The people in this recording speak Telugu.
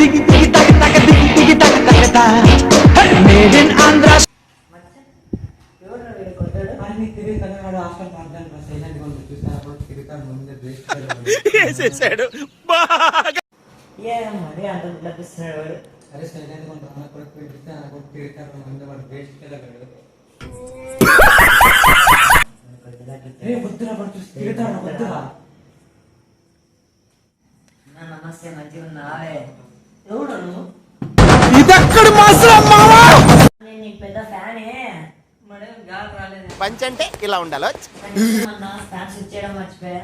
దిగి దిగి తగ తగ దిగి దిగి తగ తగ తా మేడ్ ఇన్ ఆంధ్ర అన్ని తిరుగుతాను వాడు హాస్టల్ పంటాను సైలెంట్ గా ఉంది చూసినప్పుడు తిరుగుతాను ముందే వేసేసాడు బాగా. మరి అంత లభిస్తున్నాడు వాడు. అరే సైలెంట్ గా ఉంటాను కొడుకు తిరుగుతాను ముందే వాడు వేస్ట్ వెళ్ళగలడు. వద్దురా వాడు చూసి తిరుగుతాడు వద్దురా. నమస్తే మంచిగా ఉన్నావే. ఎవడు నువ్వు? ఇదక్కడ మాత్రం మావా నేను నీకు పెద్ద ఫ్యానే. పంచ్ అంటే ఇలా ఉండాలి. ఫ్యాన్స్ ఇచ్చేయడం మర్చిపోయా.